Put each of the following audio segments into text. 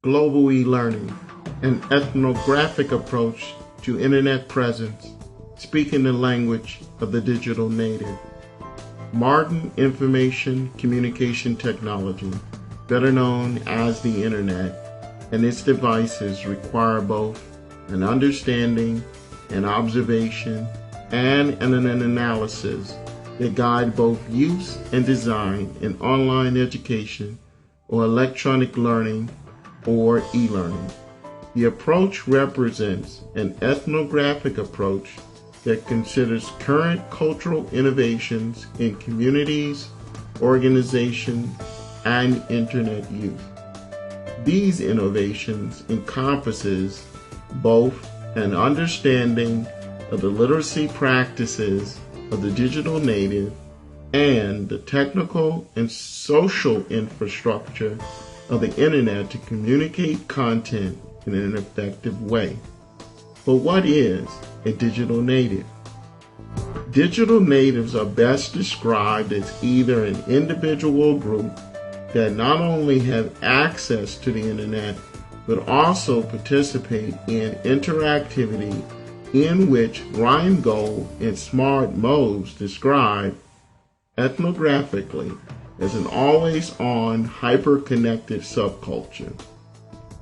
global e-learning, an ethnographic approach to internet presence, speaking the language of the digital native. Modern information communication technology, better known as the internet, and its devices require both an understanding, an observation, and an analysis that guide both use and design in online education or electronic learning or e-learning. The approach represents an ethnographic approach that considers current cultural innovations in communities, organizations, and internet use. These innovations encompasses both an understanding of the literacy practices of the digital native and the technical and social infrastructure of the internet to communicate content in an effective way. But what is a digital native? Digital natives are best described as either an individual group that not only have access to the internet, but also participate in interactivity in which Ryan Gold and Smart Mose describe ethnographically as an always-on hyper-connected subculture.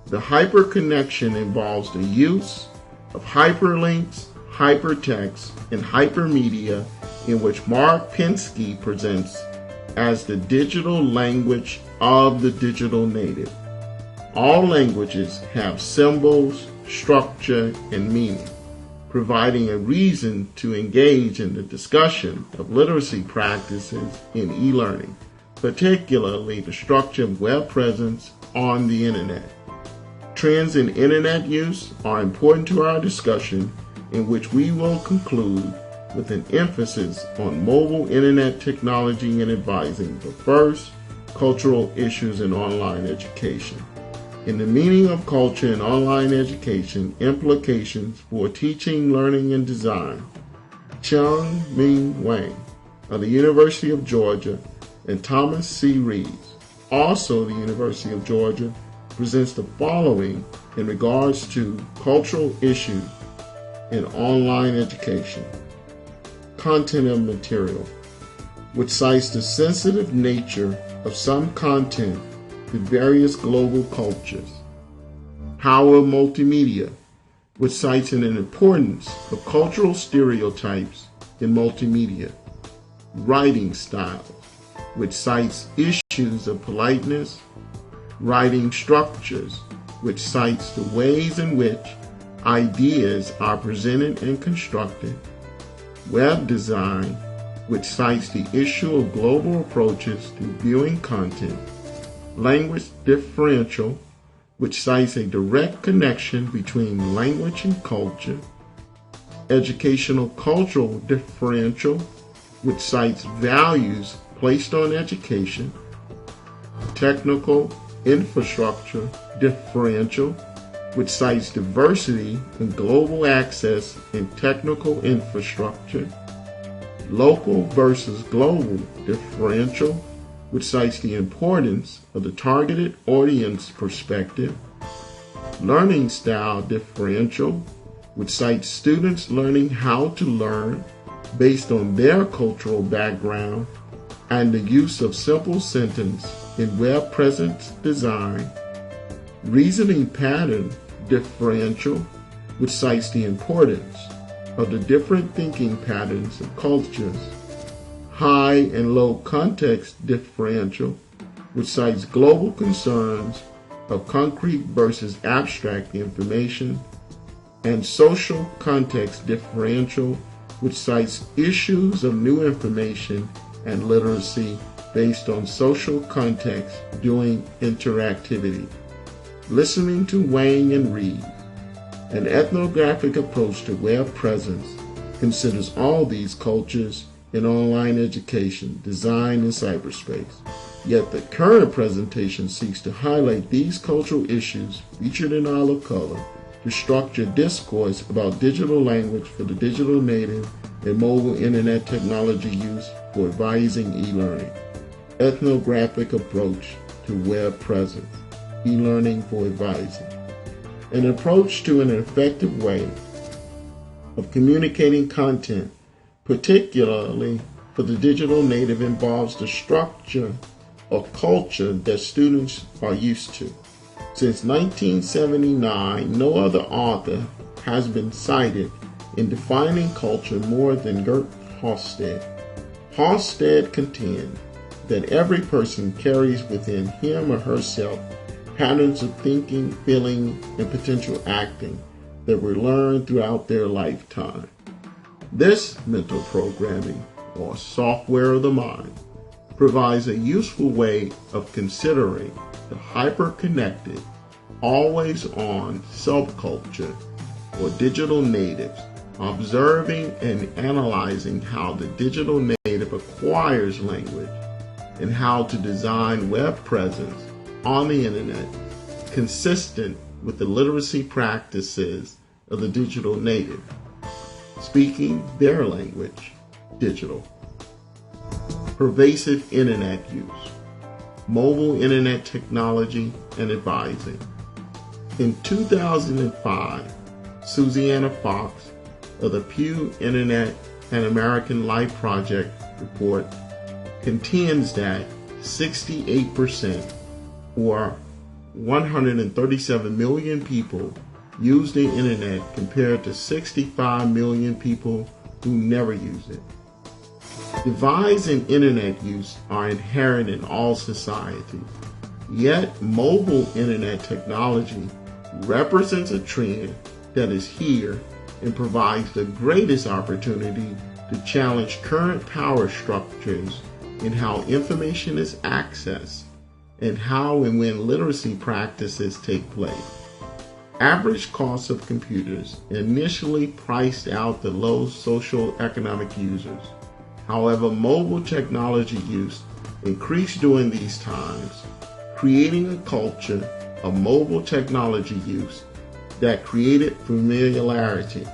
The hyperconnection involves the use of hyperlinks, hypertext, and hypermedia, in which Mark Pinsky presents as the digital language of the digital native. All languages have symbols, structure, and meaning, providing a reason to engage in the discussion of literacy practices in e-learning, particularly the structure of web presence on the internet. Trends in internet use are important to our discussion, in which we will conclude with an emphasis on mobile internet technology and advising, but first, cultural issues in online education. In the meaning of culture in online education, implications for teaching, learning, and design, Chung Ming Wang of the University of Georgia and Thomas C. Rees, also the University of Georgia, presents the following in regards to cultural issues in online education. Content of material, which cites the sensitive nature of some content to various global cultures. Power of multimedia, which cites an importance of cultural stereotypes in multimedia. Writing styles, which cites issues of politeness. Writing structures, which cites the ways in which ideas are presented and constructed. Web design, which cites the issue of global approaches to viewing content. Language differential, which cites a direct connection between language and culture. Educational cultural differential, which cites values placed on education. Technical infrastructure differential, which cites diversity in global access and technical infrastructure. Local versus global differential, which cites the importance of the targeted audience perspective. Learning style differential, which cites students learning how to learn based on their cultural background and the use of simple sentence in web presence design. Reasoning pattern differential, which cites the importance of the different thinking patterns of cultures. High and low context differential, which cites global concerns of concrete versus abstract information. And social context differential, which cites issues of new information and literacy based on social context during interactivity. Listening to Wang and Reed, an ethnographic approach to web presence, considers all these cultures in online education, design, and cyberspace. Yet the current presentation seeks to highlight these cultural issues featured in Olive Color to structure discourse about digital language for the digital native and mobile internet technology use for advising e-learning. Ethnographic approach to web presence. e-learning for advising. An approach to an effective way of communicating content, particularly for the digital native, involves the structure or culture that students are used to. Since 1979, no other author has been cited in defining culture more than Gert Hofstede. Hofstede contends that every person carries within him or herself patterns of thinking, feeling, and potential acting that were learned throughout their lifetime. This mental programming, or software of the mind, provides a useful way of considering the hyper-connected, always-on subculture or digital natives, observing and analyzing how the digital native acquires language and how to design web presence on the internet consistent with the literacy practices of the digital native, speaking their language, digital. Pervasive internet use, mobile internet technology, and advising. In 2005, Susanna Fox of the Pew Internet and American Life Project report contends that 68%, or 137 million people, use the internet compared to 65 million people who never use it. Device and internet use are inherent in all societies, yet mobile internet technology represents a trend that is here and provides the greatest opportunity to challenge current power structures in how information is accessed and how and when literacy practices take place. Average costs of computers initially priced out the low socioeconomic users. However, mobile technology use increased during these times, creating a culture of mobile technology use that created familiarity,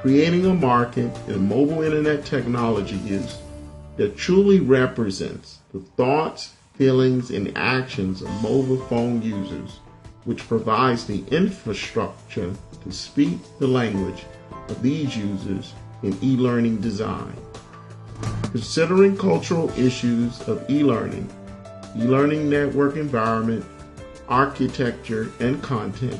creating a market in mobile internet technology use that truly represents the thoughts, feelings, and actions of mobile phone users, which provides the infrastructure to speak the language of these users in e-learning design. Considering cultural issues of e-learning, e-learning network environment, architecture, and content,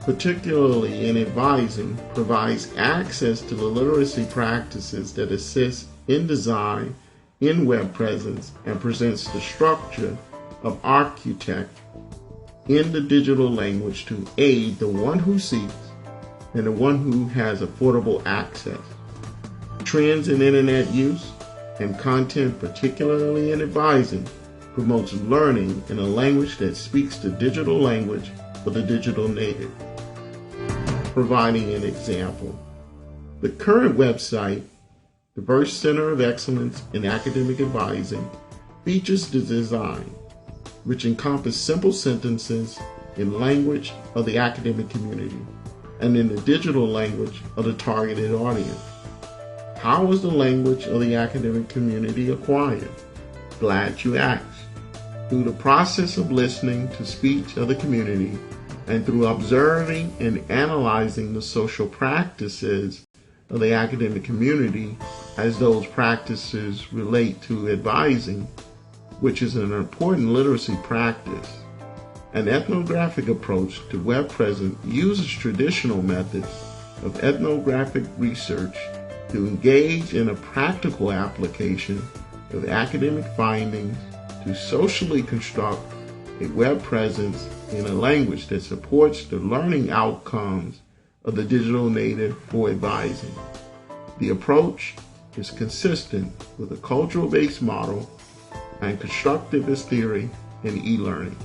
particularly in advising, provides access to the literacy practices that assist in design, in web presence, and presents the structure of architect in the digital language to aid the one who seeks and the one who has affordable access. Trends in internet use and content, particularly in advising, promotes learning in a language that speaks the digital language for the digital native. Providing an example, the current website, Diverse Center of Excellence in Academic Advising, features the design, which encompass simple sentences in language of the academic community and in the digital language of the targeted audience. How is the language of the academic community acquired? Glad you asked. Through the process of listening to speech of the community and through observing and analyzing the social practices of the academic community as those practices relate to advising, which is an important literacy practice. An ethnographic approach to web presence uses traditional methods of ethnographic research to engage in a practical application of academic findings to socially construct a web presence in a language that supports the learning outcomes of the digital native for advising. The approach is consistent with a cultural-based model and constructivist theory in e-learning.